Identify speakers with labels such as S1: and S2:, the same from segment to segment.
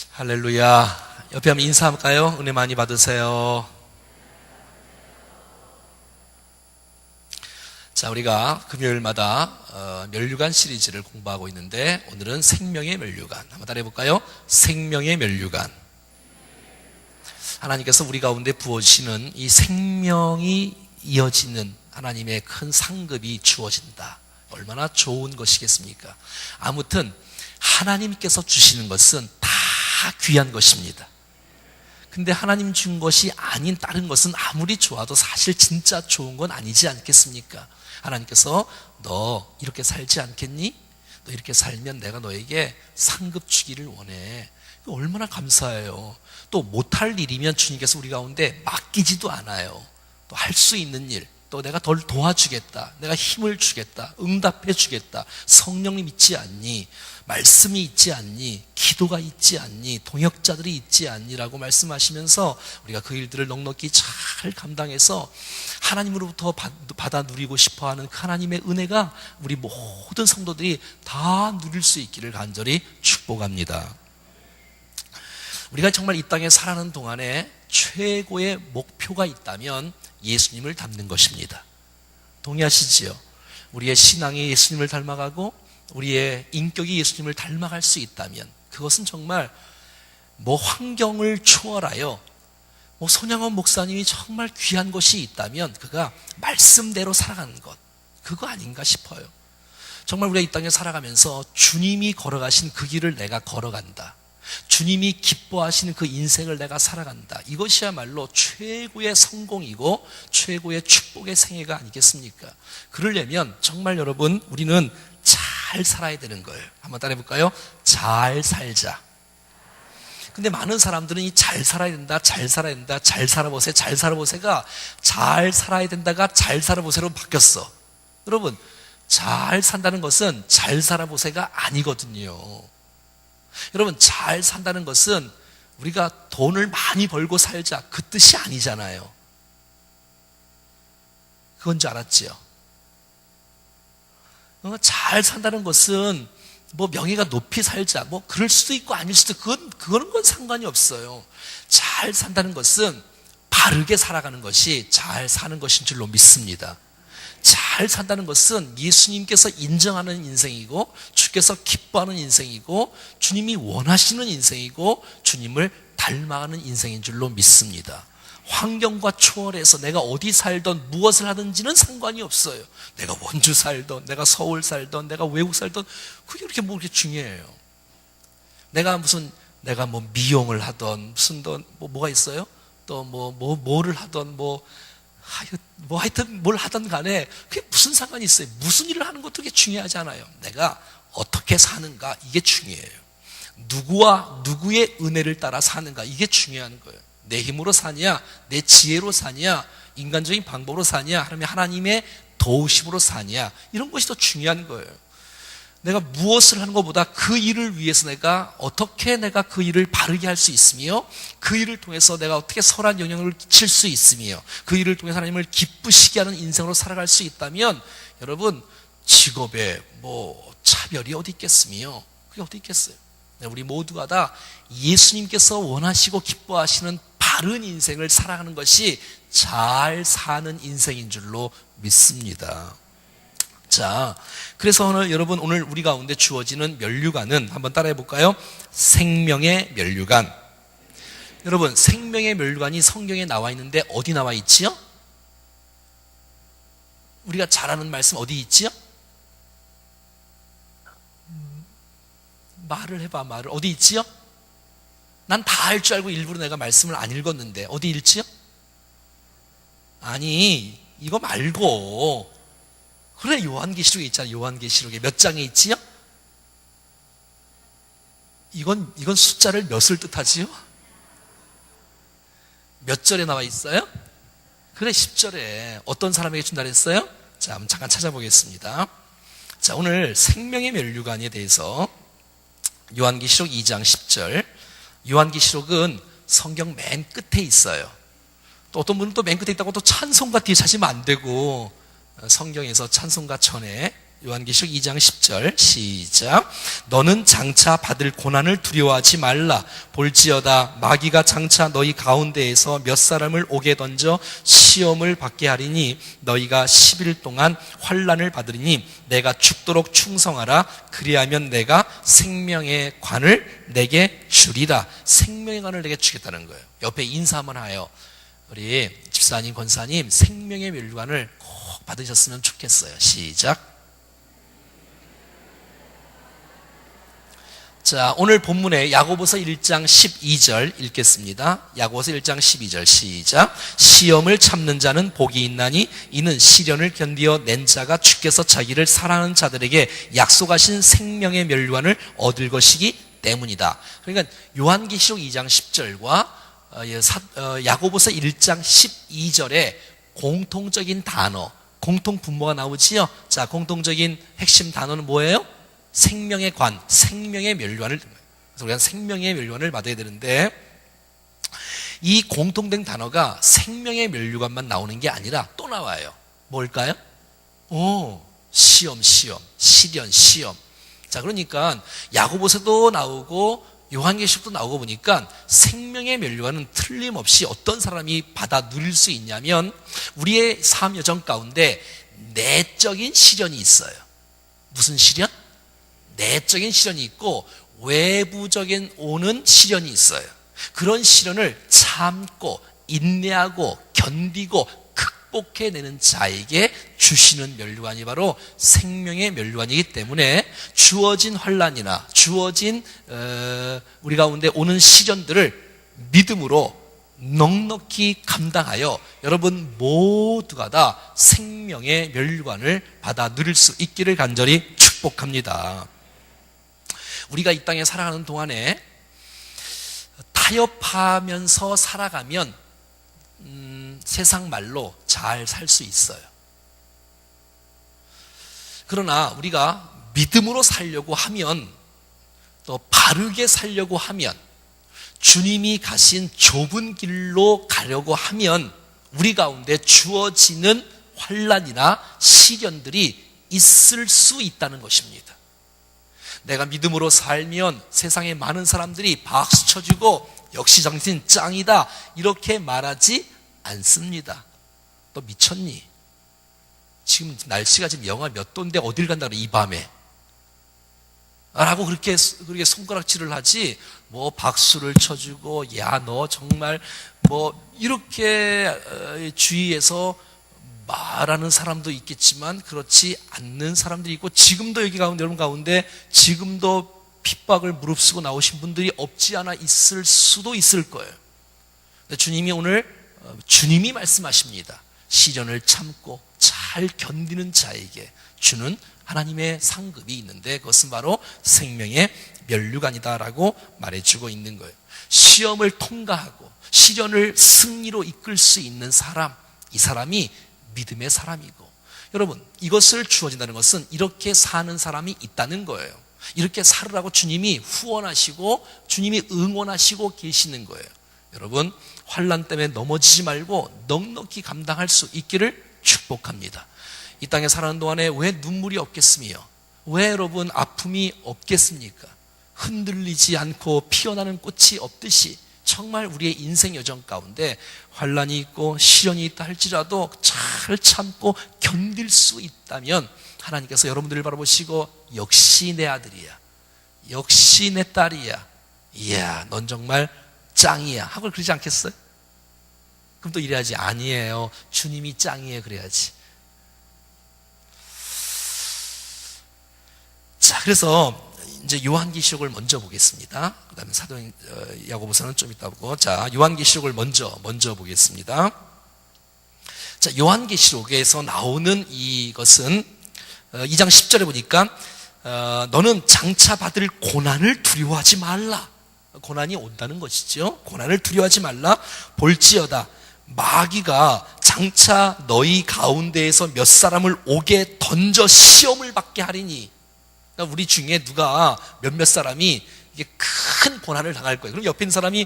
S1: 할렐루야. 옆에 한번 인사할까요? 은혜 많이 받으세요. 자, 우리가 금요일마다 면류관 시리즈를 공부하고 있는데 오늘은 생명의 면류관 한번 따라해 볼까요? 생명의 면류관. 하나님께서 우리 가운데 부어주시는 이 생명이 이어지는 하나님의 큰 상급이 주어진다. 얼마나 좋은 것이겠습니까? 아무튼 하나님께서 주시는 것은 다 귀한 것입니다. 근데 하나님 준 것이 아닌 다른 것은 아무리 좋아도 사실 진짜 좋은 건 아니지 않겠습니까? 하나님께서 너 이렇게 살지 않겠니? 너 이렇게 살면 내가 너에게 상급 주기를 원해. 얼마나 감사해요. 또 못할 일이면 주님께서 우리 가운데 맡기지도 않아요. 또 할 수 있는 일, 또 내가 덜 도와주겠다, 내가 힘을 주겠다, 응답해 주겠다. 성령님 있지 않니? 말씀이 있지 않니? 기도가 있지 않니? 동역자들이 있지 않니라고 말씀하시면서 우리가 그 일들을 넉넉히 잘 감당해서 하나님으로부터 받아 누리고 싶어하는 그 하나님의 은혜가 우리 모든 성도들이 다 누릴 수 있기를 간절히 축복합니다. 우리가 정말 이 땅에 살아가는 동안에 최고의 목표가 있다면 예수님을 닮는 것입니다. 동의하시지요? 우리의 신앙이 예수님을 닮아가고 우리의 인격이 예수님을 닮아갈 수 있다면 그것은 정말 환경을 초월하여 손양원 목사님이 정말 귀한 것이 있다면 그가 말씀대로 살아가는 것, 그거 아닌가 싶어요. 정말 우리가 이 땅에 살아가면서 주님이 걸어가신 그 길을 내가 걸어간다, 주님이 기뻐하시는 그 인생을 내가 살아간다, 이것이야말로 최고의 성공이고 최고의 축복의 생애가 아니겠습니까? 그러려면 정말 여러분 우리는 잘 살아야 되는 거예요. 한번 따라해 볼까요? 잘 살자. 근데 많은 사람들은 이 잘 살아야 된다, 잘 살아야 된다, 잘 살아보세, 잘 살아보세가 잘 살아야 된다가 잘 살아보세로 바뀌었어. 여러분, 잘 산다는 것은 잘 살아보세가 아니거든요. 여러분, 잘 산다는 것은 우리가 돈을 많이 벌고 살자, 그 뜻이 아니잖아요. 그건 줄 알았지요? 잘 산다는 것은 명예가 높이 살자, 그럴 수도 있고 아닐 수도 있고 그런 건 상관이 없어요. 잘 산다는 것은 바르게 살아가는 것이 잘 사는 것인 줄로 믿습니다. 잘 산다는 것은 예수님께서 인정하는 인생이고 주께서 기뻐하는 인생이고 주님이 원하시는 인생이고 주님을 닮아가는 인생인 줄로 믿습니다. 환경과 초월해서 내가 어디 살던 무엇을 하든지는 상관이 없어요. 내가 원주 살던, 내가 서울 살던, 내가 외국 살던, 그게 그렇게 중요해요. 내가 미용을 하던, 뭐가 있어요? 또 뭐를 하던, 하여튼 뭘 하던 간에 그게 무슨 상관이 있어요? 무슨 일을 하는 것도 그게 중요하지 않아요. 내가 어떻게 사는가, 이게 중요해요. 누구와 누구의 은혜를 따라 사는가, 이게 중요한 거예요. 내 힘으로 사냐, 내 지혜로 사냐, 인간적인 방법으로 사냐, 하나님의 도우심으로 사냐, 이런 것이 더 중요한 거예요. 내가 무엇을 하는 것보다 그 일을 위해서 내가 어떻게 그 일을 바르게 할 수 있으며 그 일을 통해서 내가 어떻게 선한 영향을 끼칠 수 있으며 그 일을 통해서 하나님을 기쁘시게 하는 인생으로 살아갈 수 있다면 여러분, 직업에 차별이 어디 있겠으며 그게 어디 있겠어요? 우리 모두가 다 예수님께서 원하시고 기뻐하시는 바른 인생을 살아가는 것이 잘 사는 인생인 줄로 믿습니다. 자, 그래서 오늘 우리 가운데 주어지는 면류관은 한번 따라해 볼까요? 생명의 면류관. 여러분, 생명의 면류관이 성경에 나와 있는데 어디 나와 있지요? 우리가 잘 아는 말씀 어디 있지요? 말을 해봐, 말을. 어디 있지요? 난 다 알 줄 알고 일부러 내가 말씀을 안 읽었는데 어디 읽지요? 아니, 이거 말고 그래, 요한계시록에 있잖아요. 요한계시록에 몇 장에 있지요? 이건 숫자를 몇을 뜻하지요? 몇 절에 나와 있어요? 그래, 10절에 어떤 사람에게 준다 그랬어요? 자, 한번 잠깐 찾아보겠습니다. 자, 오늘 생명의 면류관에 대해서 요한계시록 2장 10절. 요한계시록은 성경 맨 끝에 있어요. 또 어떤 분은 또 맨 끝에 있다고 또 찬송가 뒤에 찾으면 안 되고 성경에서 찬송가 전에 요한계시록 2장 10절 시작. 너는 장차 받을 고난을 두려워하지 말라. 볼지어다 마귀가 장차 너희 가운데에서 몇 사람을 옥에 던져 시험을 받게 하리니 너희가 10일 동안 환난을 받으리니 내가 죽도록 충성하라. 그리하면 내가 생명의 관을 내게 주리라. 생명의 관을 내게 주겠다는 거예요. 옆에 인사 한번 하여 우리 집사님, 권사님 생명의 멸류관을 꼭 받으셨으면 좋겠어요. 시작. 자, 오늘 본문에 야고보서 1장 12절 읽겠습니다. 야고보서 1장 12절 시작. 시험을 참는 자는 복이 있나니 이는 시련을 견디어 낸 자가 주께서 자기를 사랑하는 자들에게 약속하신 생명의 멸류관을 얻을 것이기 때문이다. 그러니까 요한계시록 2장 10절과 야고보서 1장 12절에 공통적인 단어, 공통 분모가 나오지요. 자, 공통적인 핵심 단어는 뭐예요? 생명의 관, 생명의 멸류관을, 그래서 우리가 생명의 멸류관을 받아야 되는데, 이 공통된 단어가 생명의 멸류관만 나오는 게 아니라 또 나와요. 뭘까요? 시험, 시련, 시험. 자, 그러니까 야고보서도 나오고 요한계시록도 나오고 보니까 생명의 멸류관은 틀림없이 어떤 사람이 받아 누릴 수 있냐면 우리의 삶 여정 가운데 내적인 시련이 있어요. 무슨 시련? 내적인 시련이 있고 외부적인 오는 시련이 있어요. 그런 시련을 참고 인내하고 견디고 극복해내는 자에게 주시는 멸류관이 바로 생명의 멸류관이기 때문에 주어진 환난이나 주어진 우리 가운데 오는 시련들을 믿음으로 넉넉히 감당하여 여러분 모두가 다 생명의 멸류관을 받아 누릴 수 있기를 간절히 축복합니다. 우리가 이 땅에 살아가는 동안에 타협하면서 살아가면 세상 말로 잘 살 수 있어요. 그러나 우리가 믿음으로 살려고 하면, 또 바르게 살려고 하면, 주님이 가신 좁은 길로 가려고 하면 우리 가운데 주어지는 환난이나 시련들이 있을 수 있다는 것입니다. 내가 믿음으로 살면 세상에 많은 사람들이 박수 쳐주고 역시 당신 짱이다 이렇게 말하지 않습니다. 너 미쳤니? 지금 날씨가 지금 영하 몇 도인데 어딜 간다 그래 이 밤에 라고 그렇게 손가락질을 하지, 뭐 박수를 쳐주고 야 너 정말 뭐 이렇게 주위에서 말하는 사람도 있겠지만 그렇지 않는 사람들이 있고, 지금도 여기 가운데 여러분 가운데 지금도 핍박을 무릅쓰고 나오신 분들이 없지 않아 있을 수도 있을 거예요. 주님이 오늘 주님이 말씀하십니다. 시련을 참고 잘 견디는 자에게 주는 하나님의 상급이 있는데 그것은 바로 생명의 멸류관이다라고 말해주고 있는 거예요. 시험을 통과하고 시련을 승리로 이끌 수 있는 사람, 이 사람이 믿음의 사람이고, 여러분 이것을 주어진다는 것은 이렇게 사는 사람이 있다는 거예요. 이렇게 살으라고 주님이 후원하시고 주님이 응원하시고 계시는 거예요. 여러분 환난 때문에 넘어지지 말고 넉넉히 감당할 수 있기를 축복합니다. 이 땅에 살아가는 동안에 왜 눈물이 없겠으며 왜 여러분 아픔이 없겠습니까? 흔들리지 않고 피어나는 꽃이 없듯이 정말 우리의 인생 여정 가운데 환난이 있고 시련이 있다 할지라도 잘 참고 견딜 수 있다면 하나님께서 여러분들을 바라보시고 역시 내 아들이야, 역시 내 딸이야, 이야 넌 정말 짱이야 하고 그러지 않겠어요? 그럼 또 이래야지. 아니에요, 주님이 짱이에요 그래야지. 자, 그래서 이제 요한계시록을 먼저 보겠습니다. 그 다음에 야고보서는 좀 이따 보고. 자, 요한계시록을 먼저 보겠습니다. 자, 요한계시록에서 나오는 이것은 2장 10절에 보니까 너는 장차 받을 고난을 두려워하지 말라. 고난이 온다는 것이죠. 고난을 두려워하지 말라. 볼지어다 마귀가 장차 너희 가운데에서 몇 사람을 옥에 던져 시험을 받게 하리니. 그러니까 우리 중에 누가 몇몇 사람이 이게 큰 고난을 당할 거예요. 그럼 옆에 있는 사람이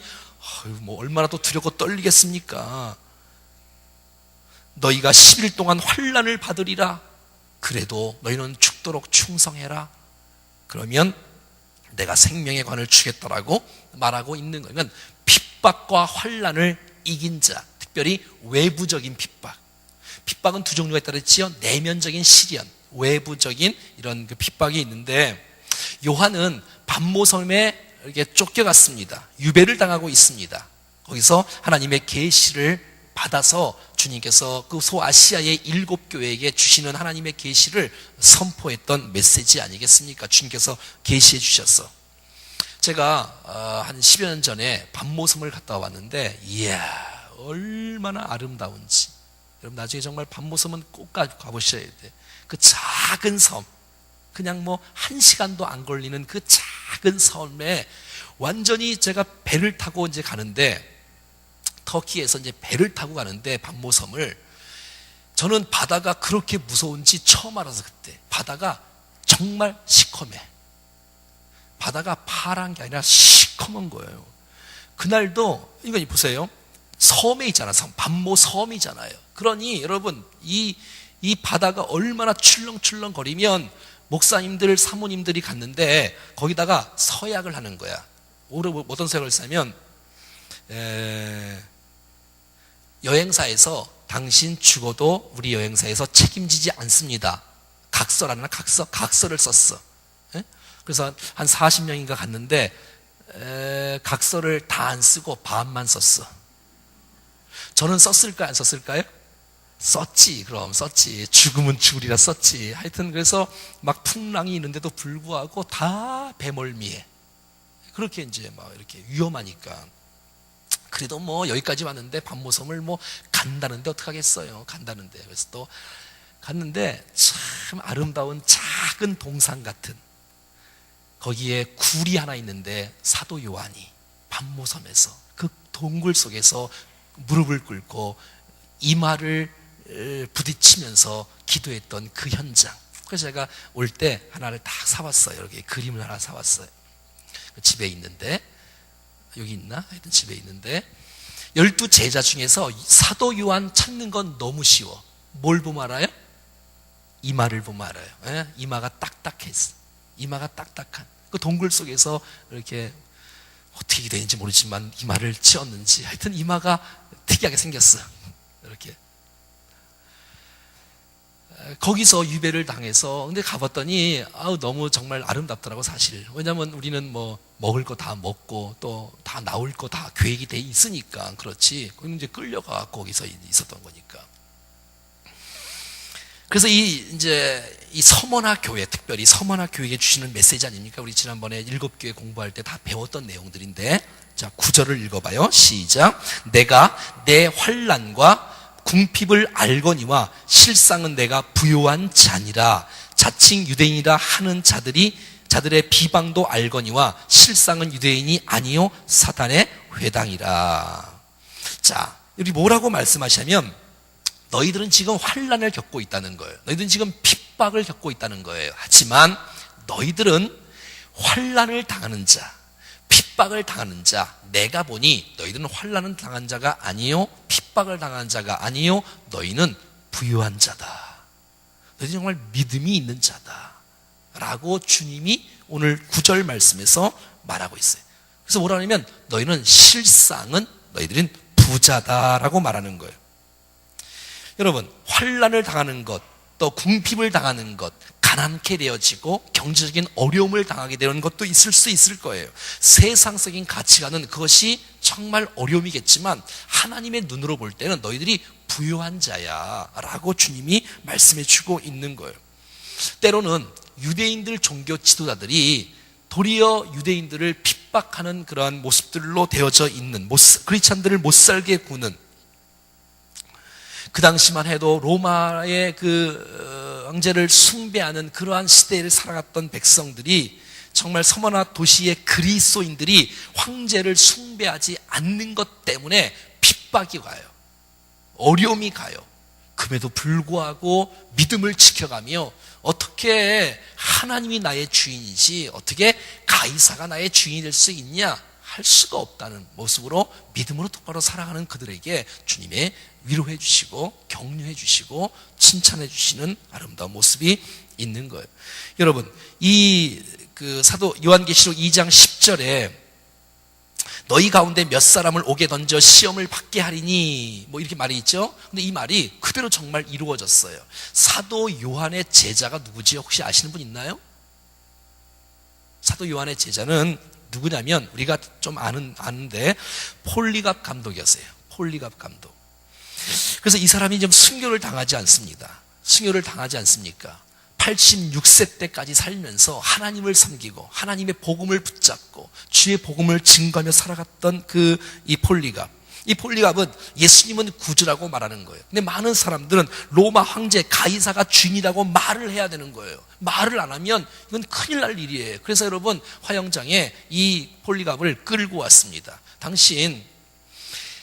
S1: 뭐 얼마나 또 두렵고 떨리겠습니까? 너희가 10일 동안 환난을 받으리라. 그래도 너희는 죽도록 충성해라. 그러면 내가 생명의 관을 주겠다라고 말하고 있는 거예요. 그러니까 핍박과 환난을 이긴 자, 특별히 외부적인 핍박. 핍박은 두 종류가 있다고 했지요. 내면적인 시련, 외부적인 이런 그 핍박이 있는데, 요한은 반모섬에 이렇게 쫓겨갔습니다. 유배를 당하고 있습니다. 거기서 하나님의 계시를 받아서 주님께서 그 소아시아의 7교회에게 주시는 하나님의 계시를 선포했던 메시지 아니겠습니까? 주님께서 계시해 주셨어. 제가 한 10여 년 전에 반모섬을 갔다 왔는데, 이야, 얼마나 아름다운지. 여러분 나중에 정말 반모섬은 꼭 가보셔야 돼. 그 작은 섬, 그냥 뭐 1시간도 안 걸리는 그 작은 섬에 완전히 제가 배를 타고 이제 가는데, 터키에서 이제 배를 타고 가는데 반모섬을, 저는 바다가 그렇게 무서운지 처음 알아서, 그때 바다가 정말 시커매. 바다가 파란 게 아니라 시커먼 거예요. 그날도 이거 보세요. 섬에 있잖아. 반모섬이잖아요. 그러니 여러분 이 바다가 얼마나 출렁출렁 거리면 목사님들, 사모님들이 갔는데 거기다가 서약을 하는 거야. 어떤 서약을 쓰냐면 여행사에서 당신 죽어도 우리 여행사에서 책임지지 않습니다. 각서라나 각서를 썼어. 그래서 한 40명인가 갔는데 각서를 다 안 쓰고 반만 썼어. 저는 썼을까요? 안 썼을까요? 썼지. 그럼 썼지. 죽으면 죽으리라 썼지. 하여튼 그래서 막 풍랑이 있는데도 불구하고 다 배멀미해. 그렇게 이제 막 이렇게 위험하니까. 그래도 뭐 여기까지 왔는데 반모섬을 뭐 간다는데 어떡하겠어요. 간다는데. 그래서 또 갔는데 참 아름다운 작은 동상 같은, 거기에 굴이 하나 있는데 사도 요한이 반모섬에서 그 동굴 속에서 무릎을 꿇고 이마를 부딪히면서 기도했던 그 현장. 그래서 제가 올 때 하나를 다 사왔어요. 이렇게 그림을 하나 사왔어요. 집에 있는데, 여기 있나? 하여튼 집에 있는데, 12제자 중에서 사도 요한 찾는 건 너무 쉬워. 뭘 보면 알아요? 이마를 보면 알아요. 예? 이마가 딱딱했어. 이마가 딱딱한 그 동굴 속에서 이렇게 어떻게 되는지 모르지만 이마를 찧었는지 하여튼 이마가 특이하게 생겼어. 이렇게 거기서 유배를 당해서 근데 가봤더니 너무 정말 아름답더라고. 사실 왜냐하면 우리는 뭐 먹을 거 다 먹고 또 다 나올 거 다 계획이 돼 있으니까 그렇지. 그럼 이제 끌려가 거기서 있었던 거니까. 그래서 이 서머나 교회, 특별히 서머나 교회에 주시는 메시지 아닙니까? 우리 지난번에 7교회 공부할 때 다 배웠던 내용들인데, 자 9절을 읽어봐요. 시작. 내가 내 환난과 궁핍을 알거니와 실상은 내가 부요한 자니라. 자칭 유대인이라 하는 자들의 비방도 알거니와 실상은 유대인이 아니요 사단의 회당이라. 자, 여기 뭐라고 말씀하시냐면, 너희들은 지금 환난을 겪고 있다는 거예요. 너희들은 지금 핍박을 겪고 있다는 거예요. 하지만 너희들은 환난을 당하는 자, 핍박을 당하는 자, 내가 보니 너희들은 환난을 당한 자가 아니요 핍박을 당한 자가 아니요 너희는 부유한 자다. 너희는 정말 믿음이 있는 자다 라고 주님이 오늘 9절 말씀에서 말하고 있어요. 그래서 뭐라 하냐면 너희는 실상은 너희들은 부자다라고 말하는 거예요. 여러분, 환난을 당하는 것, 또 궁핍을 당하는 것, 가난케 되어지고 경제적인 어려움을 당하게 되는 것도 있을 수 있을 거예요. 세상적인 가치관은 그것이 정말 어려움이겠지만 하나님의 눈으로 볼 때는 너희들이 부유한 자야 라고 주님이 말씀해 주고 있는 거예요. 때로는 유대인들 종교 지도자들이 도리어 유대인들을 핍박하는 그러한 모습들로 되어져 있는, 크리스찬들을 못 살게 구는, 그 당시만 해도 로마의 그 황제를 숭배하는 그러한 시대를 살아갔던 백성들이, 정말 서머나 도시의 그리스도인들이 황제를 숭배하지 않는 것 때문에 핍박이 가요. 어려움이 가요. 그럼에도 불구하고 믿음을 지켜가며 어떻게 하나님이 나의 주인이지 어떻게 가이사가 나의 주인이 될 수 있냐 할 수가 없다는 모습으로 믿음으로 똑바로 살아가는 그들에게 주님의 위로해 주시고 격려해 주시고 칭찬해 주시는 아름다운 모습이 있는 거예요. 여러분, 이 사도 요한계시록 2장 10절에 너희 가운데 몇 사람을 옥에 던져 시험을 받게 하리니 뭐 이렇게 말이 있죠. 근데 이 말이 그대로 정말 이루어졌어요. 사도 요한의 제자가 누구지 혹시 아시는 분 있나요? 사도 요한의 제자는 누구냐면 우리가 좀 아는데 폴리갑 감독이었어요. 폴리갑 감독. 그래서 이 사람이 좀 순교를 당하지 않습니다. 순교를 당하지 않습니까? 86세 때까지 살면서 하나님을 섬기고 하나님의 복음을 붙잡고 주의 복음을 증거하며 살아갔던 이 폴리갑. 이 폴리갑은 예수님은 구주라고 말하는 거예요. 근데 많은 사람들은 로마 황제 가이사가 주인이라고 말을 해야 되는 거예요. 말을 안 하면 이건 큰일 날 일이에요. 그래서 여러분, 화영장에 이 폴리갑을 끌고 왔습니다. 당신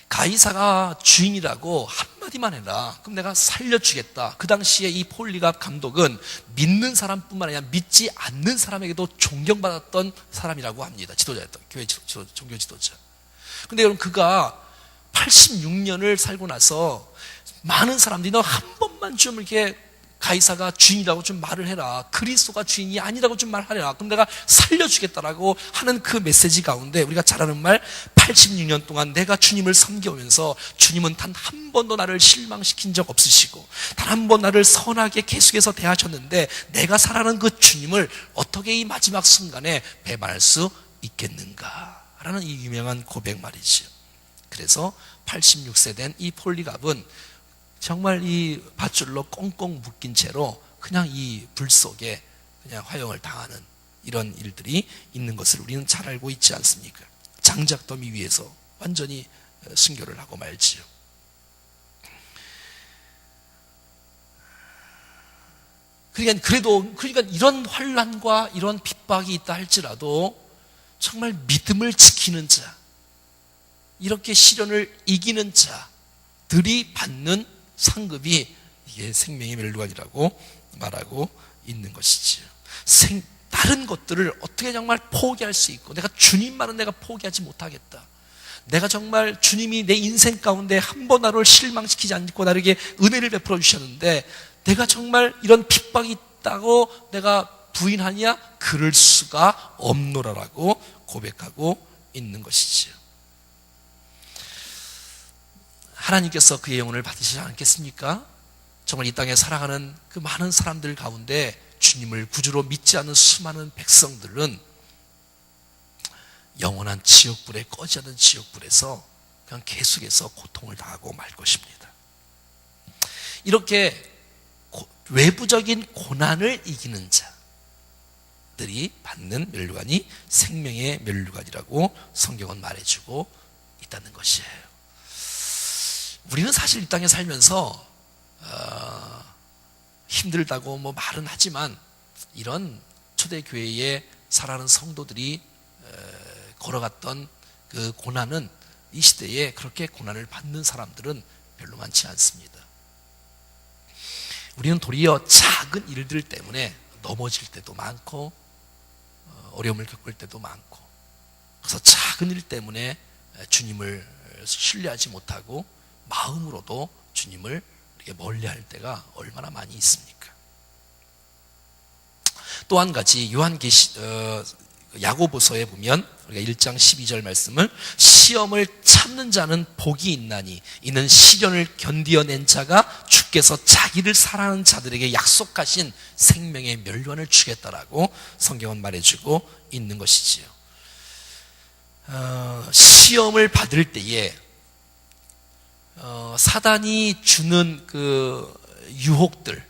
S1: 가이사가 주인이라고 한마디만 해라. 그럼 내가 살려주겠다. 그 당시에 이 폴리갑 감독은 믿는 사람뿐만 아니라 믿지 않는 사람에게도 존경받았던 사람이라고 합니다. 지도자였던, 교회 종교 지도자. 근데 여러분, 그가 86년을 살고 나서 많은 사람들이 너 한 번만 좀 이렇게 가이사가 주인이라고 좀 말을 해라. 그리스도가 주인이 아니라고 좀 말하라. 그럼 내가 살려주겠다라고 하는 그 메시지 가운데 우리가 잘 아는 말, 86년 동안 내가 주님을 섬겨오면서 주님은 단 한 번도 나를 실망시킨 적 없으시고 단 한 번 나를 선하게 계속해서 대하셨는데 내가 살아가는 그 주님을 어떻게 이 마지막 순간에 배반할 수 있겠는가 라는 이 유명한 고백 말이죠. 그래서 86세 된 이 폴리갑은 정말 이 밧줄로 꽁꽁 묶인 채로 그냥 이 불 속에 그냥 화형을 당하는 이런 일들이 있는 것을 우리는 잘 알고 있지 않습니까? 장작더미 위에서 완전히 순교를 하고 말지요. 그러니까 이런 환난과 이런 핍박이 있다 할지라도 정말 믿음을 지키는 자, 이렇게 시련을 이기는 자들이 받는 상급이 이게 생명의 멸류관이라고 말하고 있는 것이지요. 다른 것들을 어떻게 정말 포기할 수 있고 내가 주님만은 내가 포기하지 못하겠다. 내가 정말 주님이 내 인생 가운데 한 번 나를 실망시키지 않고 나에게 은혜를 베풀어 주셨는데 내가 정말 이런 핍박이 있다고 내가 부인하냐? 그럴 수가 없노라라고 고백하고 있는 것이지요. 하나님께서 그의 영혼을 받으시지 않겠습니까? 정말 이 땅에 살아가는 그 많은 사람들 가운데 주님을 구주로 믿지 않는 수많은 백성들은 영원한 지옥불에 꺼지지 않는 지옥불에서 그냥 계속해서 고통을 당하고 말 것입니다. 이렇게 외부적인 고난을 이기는 자들이 받는 멸류관이 생명의 멸류관이라고 성경은 말해주고 있다는 것이에요. 우리는 사실 이 땅에 살면서 힘들다고 뭐 말은 하지만 이런 초대교회에 살아가는 성도들이 걸어갔던 그 고난은 이 시대에 그렇게 고난을 받는 사람들은 별로 많지 않습니다. 우리는 도리어 작은 일들 때문에 넘어질 때도 많고 어려움을 겪을 때도 많고 그래서 작은 일 때문에 주님을 신뢰하지 못하고 마음으로도 주님을 이렇게 멀리할 때가 얼마나 많이 있습니까? 또 한 가지 야고보서에 보면 우리가 1장 12절 말씀을 시험을 참는 자는 복이 있나니 이는 시련을 견디어낸 자가 주께서 자기를 사랑하는 자들에게 약속하신 생명의 멸류관을 주겠다라고 성경은 말해주고 있는 것이지요. 시험을 받을 때에 사단이 주는 그 유혹들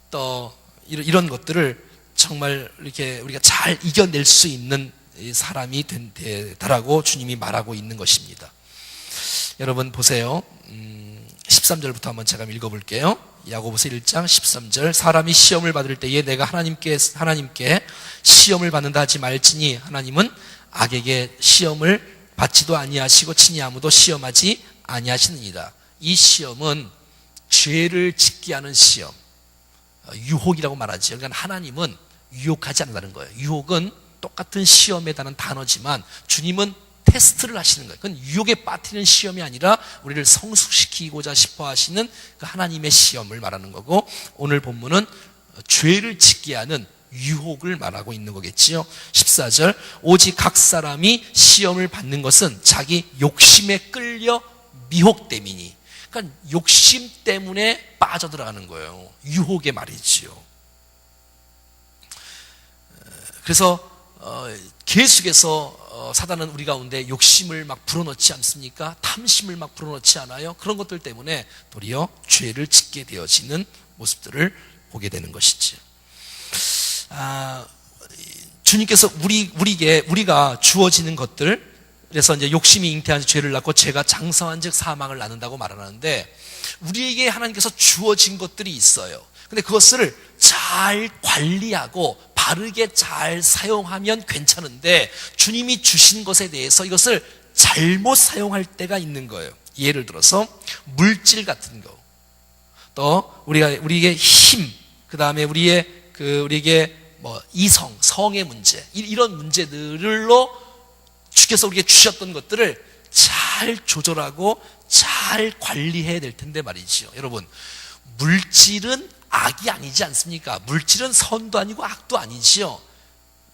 S1: 또 이런 것들을 정말 이렇게 우리가 잘 이겨낼 수 있는 사람이 되라고 주님이 말하고 있는 것입니다. 여러분 보세요. 13절부터 한번 제가 읽어볼게요. 야고보서 1장 13절 사람이 시험을 받을 때에 내가 하나님께 시험을 받는다 하지 말지니 하나님은 악에게 시험을 받지도 아니하시고 친히 아무도 시험하지 아니하시느니라. 이 시험은 죄를 짓게 하는 시험, 유혹이라고 말하죠. 그러니까 하나님은 유혹하지 않는다는 거예요. 유혹은 똑같은 시험에 대한 단어지만 주님은 테스트를 하시는 거예요. 그건 유혹에 빠뜨리는 시험이 아니라 우리를 성숙시키고자 싶어 하시는 그 하나님의 시험을 말하는 거고, 오늘 본문은 죄를 짓게 하는 유혹을 말하고 있는 거겠지요. 14절, 오직 각 사람이 시험을 받는 것은 자기 욕심에 끌려 미혹됨이니. 그러니까 욕심 때문에 빠져들어가는 거예요. 유혹의 말이지요. 그래서 계속해서 사단은 우리 가운데 욕심을 막 불어넣지 않습니까? 탐심을 막 불어넣지 않아요? 그런 것들 때문에 도리어 죄를 짓게 되어지는 모습들을 보게 되는 것이지. 주님께서 우리가 주어지는 것들, 그래서 이제 욕심이 잉태한 죄를 낳고 죄가 장성한즉 사망을 낳는다고 말하는데, 우리에게 하나님께서 주어진 것들이 있어요. 근데 그것을 잘 관리하고 바르게 잘 사용하면 괜찮은데, 주님이 주신 것에 대해서 이것을 잘못 사용할 때가 있는 거예요. 예를 들어서 물질 같은 거, 또 우리에게 힘, 그 다음에 우리에게 이성, 성의 문제, 이런 문제들로 주께서 우리에게 주셨던 것들을 잘 조절하고 잘 관리해야 될 텐데 말이죠. 여러분, 물질은 악이 아니지 않습니까? 물질은 선도 아니고 악도 아니지요.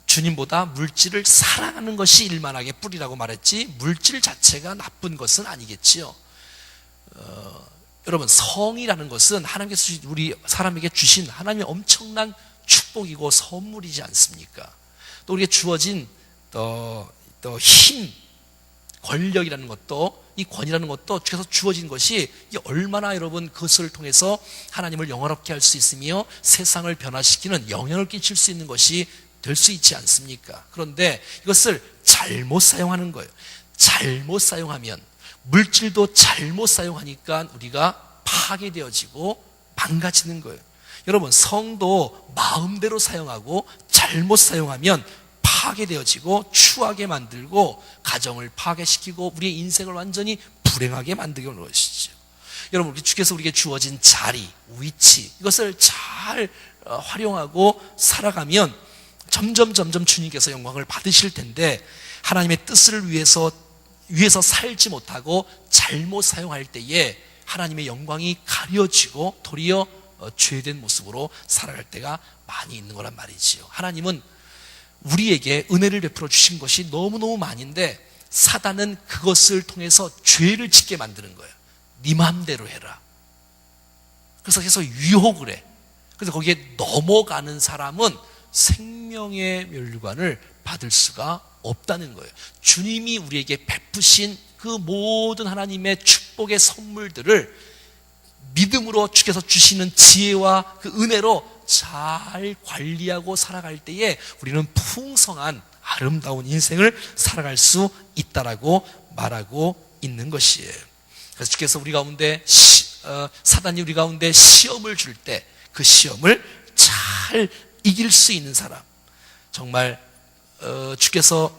S1: 주님보다 물질을 사랑하는 것이 일만하게 뿌리라고 말했지, 물질 자체가 나쁜 것은 아니겠지요. 여러분, 성이라는 것은 하나님께서 우리 사람에게 주신 하나님의 엄청난 축복이고 선물이지 않습니까? 또 우리에게 주어진 또 힘, 권력이라는 것도, 이 권이라는 것도 주께서 주어진 것이 얼마나 여러분 그것을 통해서 하나님을 영화롭게 할 수 있으며 세상을 변화시키는 영향을 끼칠 수 있는 것이 될 수 있지 않습니까? 그런데 이것을 잘못 사용하는 거예요. 잘못 사용하면, 물질도 잘못 사용하니까 우리가 파괴되어지고 망가지는 거예요. 여러분, 성도 마음대로 사용하고 잘못 사용하면 파괴되어지고 추하게 만들고 가정을 파괴시키고 우리의 인생을 완전히 불행하게 만들게 하는 것이죠. 여러분, 주께서 우리에게 주어진 자리, 위치, 이것을 잘 활용하고 살아가면 점점 주님께서 영광을 받으실 텐데, 하나님의 뜻을 위해서 살지 못하고 잘못 사용할 때에 하나님의 영광이 가려지고 도리어 죄된 모습으로 살아갈 때가 많이 있는 거란 말이지요. 하나님은 우리에게 은혜를 베풀어 주신 것이 너무너무 많은데, 사단은 그것을 통해서 죄를 짓게 만드는 거예요. 네 마음대로 해라. 그래서 계속 유혹을 해. 그래서 거기에 넘어가는 사람은 생명의 멸류관을 받을 수가 없다는 거예요. 주님이 우리에게 베푸신 그 모든 하나님의 축복의 선물들을 믿음으로 주께서 주시는 지혜와 그 은혜로 잘 관리하고 살아갈 때에 우리는 풍성한 아름다운 인생을 살아갈 수 있다라고 말하고 있는 것이에요. 그래서 주께서 우리 가운데 사단이 우리 가운데 시험을 줄 때 그 시험을 잘 이길 수 있는 사람, 정말 주께서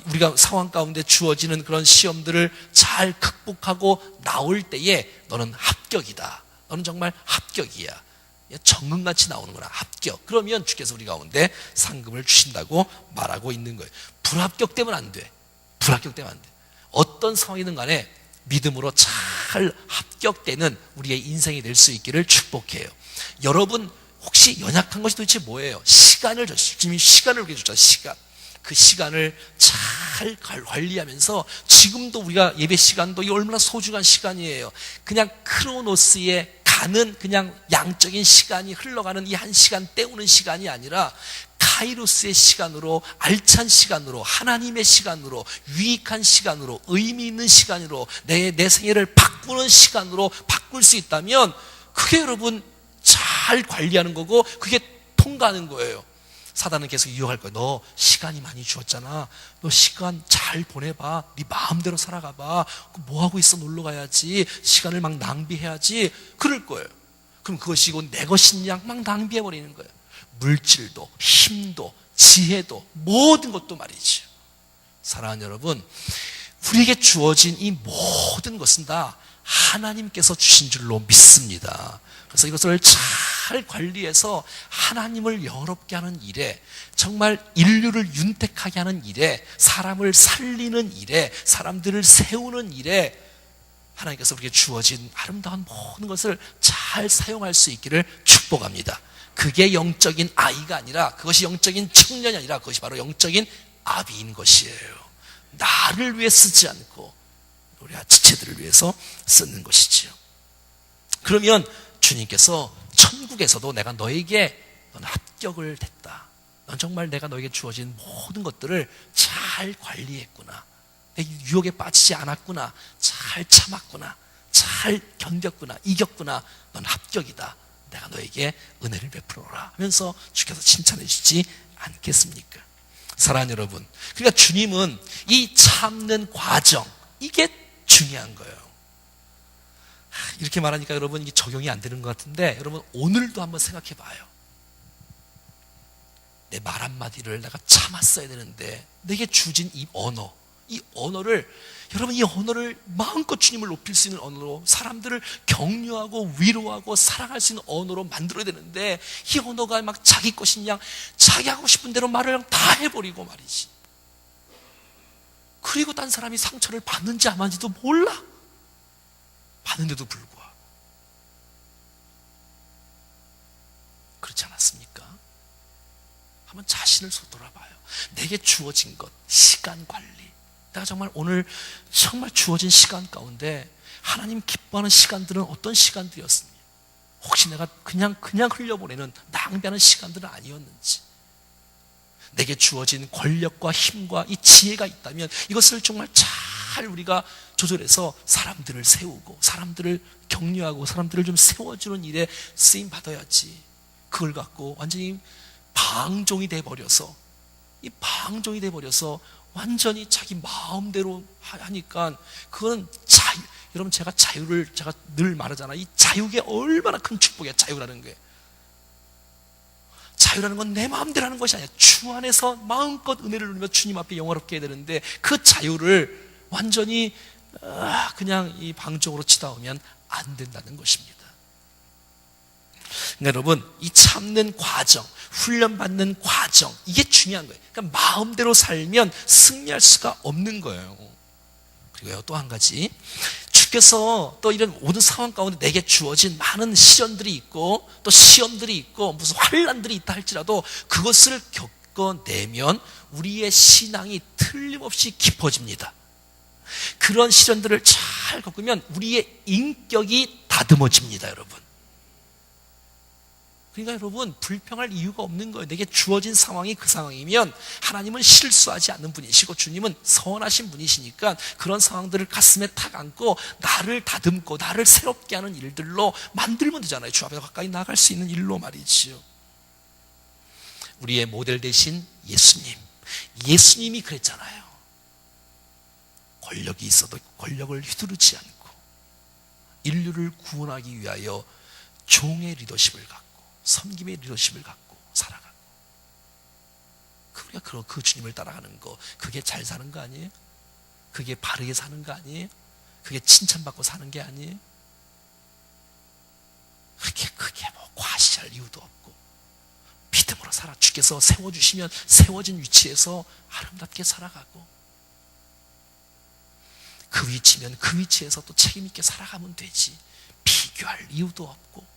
S1: 우리가 상황 가운데 주어지는 그런 시험들을 잘 극복하고 나올 때에 너는 합격이다, 너는 정말 합격이야, 정금같이 나오는 거라, 합격. 그러면 주께서 우리 가운데 상급을 주신다고 말하고 있는 거예요. 불합격되면 안 돼. 불합격되면 안 돼. 어떤 상황이든 간에 믿음으로 잘 합격되는 우리의 인생이 될 수 있기를 축복해요. 여러분, 혹시 연약한 것이 도대체 뭐예요? 시간을 줬어요. 주님이 시간을 우리에게 줬잖아요. 시간. 그 시간을 잘 관리하면서, 지금도 우리가 예배 시간도 이 얼마나 소중한 시간이에요. 그냥 크로노스에 가는 그냥 양적인 시간이 흘러가는 이 한 시간 때우는 시간이 아니라 카이로스의 시간으로, 알찬 시간으로, 하나님의 시간으로, 유익한 시간으로, 의미 있는 시간으로, 내 생애를 바꾸는 시간으로 바꿀 수 있다면 그게 여러분 잘 관리하는 거고, 그게 통과하는 거예요. 사단은 계속 유혹할 거예요. 너 시간이 많이 주었잖아. 너 시간 잘 보내봐. 네 마음대로 살아가봐. 뭐 하고 있어? 놀러 가야지. 시간을 막 낭비해야지. 그럴 거예요. 그럼 그것이 곧 내 것인 양 막 낭비해버리는 거예요. 물질도, 힘도, 지혜도, 모든 것도 말이죠. 사랑하는 여러분, 우리에게 주어진 이 모든 것은 다 하나님께서 주신 줄로 믿습니다. 그래서 이것을 잘 잘 관리해서 하나님을 영화롭게 하는 일에, 정말 인류를 윤택하게 하는 일에, 사람을 살리는 일에, 사람들을 세우는 일에 하나님께서 우리에게 주어진 아름다운 모든 것을 잘 사용할 수 있기를 축복합니다. 그게 영적인 아이가 아니라, 그것이 영적인 청년이 아니라, 그것이 바로 영적인 아비인 것이에요. 나를 위해 쓰지 않고 우리 지체들을 위해서 쓰는 것이지요. 그러면 주님께서 천국에서도 내가 너에게, 너는 합격을 했다, 넌 정말 내가 너에게 주어진 모든 것들을 잘 관리했구나, 내 유혹에 빠지지 않았구나, 잘 참았구나, 잘 견뎠구나, 이겼구나, 넌 합격이다, 내가 너에게 은혜를 베풀어라 하면서 주께서 칭찬해 주지 않겠습니까? 사랑하는 여러분, 그러니까 주님은 이 참는 과정, 이게 중요한 거예요. 이렇게 말하니까 여러분 이게 적용이 안 되는 것 같은데, 여러분 오늘도 한번 생각해 봐요. 내 말 한마디를 내가 참았어야 되는데, 내게 주어진 이 언어를, 여러분 이 언어를 마음껏 주님을 높일 수 있는 언어로, 사람들을 격려하고 위로하고 사랑할 수 있는 언어로 만들어야 되는데, 이 언어가 막 자기 것인 양 자기 하고 싶은 대로 말을 다 해버리고 말이지. 그리고 딴 사람이 상처를 받는지 안 받는지도 몰라. 받는데도 불구하고. 그렇지 않았습니까? 한번 자신을 돌아봐요. 내게 주어진 것, 시간 관리, 내가 정말 오늘 정말 주어진 시간 가운데 하나님 기뻐하는 시간들은 어떤 시간들이었습니까? 혹시 내가 그냥 흘려보내는 낭비하는 시간들은 아니었는지, 내게 주어진 권력과 힘과 이 지혜가 있다면 이것을 정말 잘 우리가 조절해서 사람들을 세우고, 사람들을 격려하고, 사람들을 좀 세워주는 일에 쓰임 받아야지. 그걸 갖고 완전히 방종이 돼버려서, 이 방종이 돼버려서 완전히 자기 마음대로 하니까, 그건 여러분 제가 늘 말하잖아요. 이 자유가 얼마나 큰 축복이야. 자유라는 게, 자유라는 건 내 마음대로 하는 것이 아니야. 주 안에서 마음껏 은혜를 누리며 주님 앞에 영화롭게 해야 되는데, 그 자유를 완전히 그냥 이 방종으로 치다 오면 안 된다는 것입니다. 여러분, 이 참는 과정, 훈련받는 과정, 이게 중요한 거예요. 그러니까 마음대로 살면 승리할 수가 없는 거예요. 그리고요, 또 한 가지, 주께서 또 이런 모든 상황 가운데 내게 주어진 많은 시련들이 있고, 또 시험들이 있고, 무슨 환난들이 있다 할지라도 그것을 겪어내면 우리의 신앙이 틀림없이 깊어집니다. 그런 시련들을 잘 겪으면 우리의 인격이 다듬어집니다, 여러분. 그러니까 여러분, 불평할 이유가 없는 거예요. 내게 주어진 상황이 그 상황이면 하나님은 실수하지 않는 분이시고 주님은 선하신 분이시니까 그런 상황들을 가슴에 탁 안고 나를 다듬고 나를 새롭게 하는 일들로 만들면 되잖아요. 주 앞에 가까이 나갈 수 있는 일로 말이지요. 우리의 모델 되신 예수님이 그랬잖아요. 권력이 있어도 권력을 휘두르지 않고 인류를 구원하기 위하여 종의 리더십을 갖고 섬김의 리더십을 갖고 살아가고, 우리가 그 주님을 따라가는 거, 그게 잘 사는 거 아니에요? 그게 바르게 사는 거 아니에요? 그게 칭찬받고 사는 게 아니에요? 그게 뭐 과시할 이유도 없고 믿음으로 살아. 주께서 세워주시면 세워진 위치에서 아름답게 살아가고, 그 위치면 그 위치에서 또 책임있게 살아가면 되지. 비교할 이유도 없고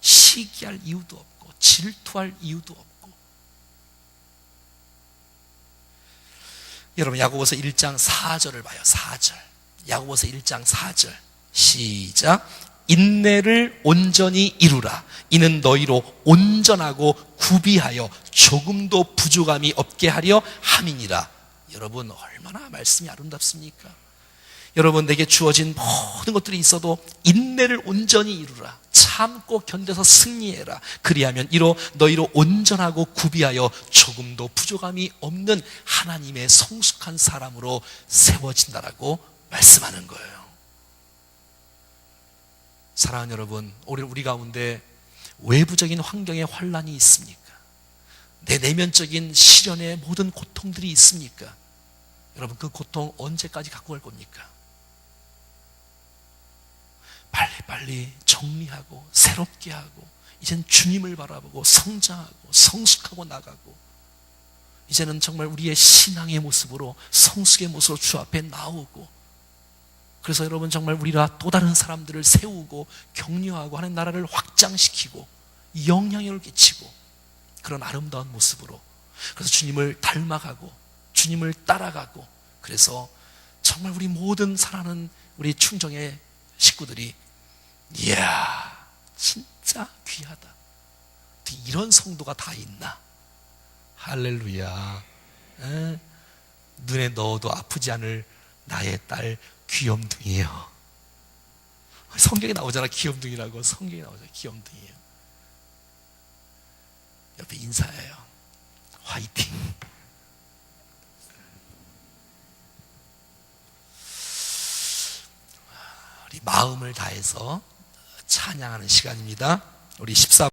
S1: 시기할 이유도 없고 질투할 이유도 없고. 여러분, 야고보서 1장 4절을 봐요. 4절. 야고보서 1장 4절 시작. 인내를 온전히 이루라. 이는 너희로 온전하고 구비하여 조금도 부족함이 없게 하려 함이니라. 여러분, 얼마나 말씀이 아름답습니까? 여러분, 내게 주어진 모든 것들이 있어도 인내를 온전히 이루라. 참고 견뎌서 승리해라. 그리하면 이로 너희로 온전하고 구비하여 조금도 부족함이 없는 하나님의 성숙한 사람으로 세워진다라고 말씀하는 거예요. 사랑하는 여러분, 우리 가운데 외부적인 환경에 환난이 있습니까? 내 내면적인 시련의 모든 고통들이 있습니까? 여러분, 그 고통 언제까지 갖고 갈 겁니까? 빨리빨리 정리하고 새롭게 하고 이제는 주님을 바라보고 성장하고 성숙하고 나가고, 이제는 정말 우리의 신앙의 모습으로, 성숙의 모습으로 주 앞에 나오고, 그래서 여러분 정말 우리가 또 다른 사람들을 세우고 격려하고 하는 나라를 확장시키고 영향력을 끼치고, 그런 아름다운 모습으로, 그래서 주님을 닮아가고 주님을 따라가고, 그래서 정말 우리 모든 사랑하는 우리 충정의 식구들이 이야 진짜 귀하다, 이런 성도가 다 있나. 할렐루야. 눈에 넣어도 아프지 않을 나의 딸 귀염둥이에요. 성경에 나오잖아, 귀염둥이라고. 성경에 나오잖아, 귀염둥이에요. 옆에 인사해요. 화이팅. 우리 마음을 다해서 찬양하는 시간입니다. 우리 14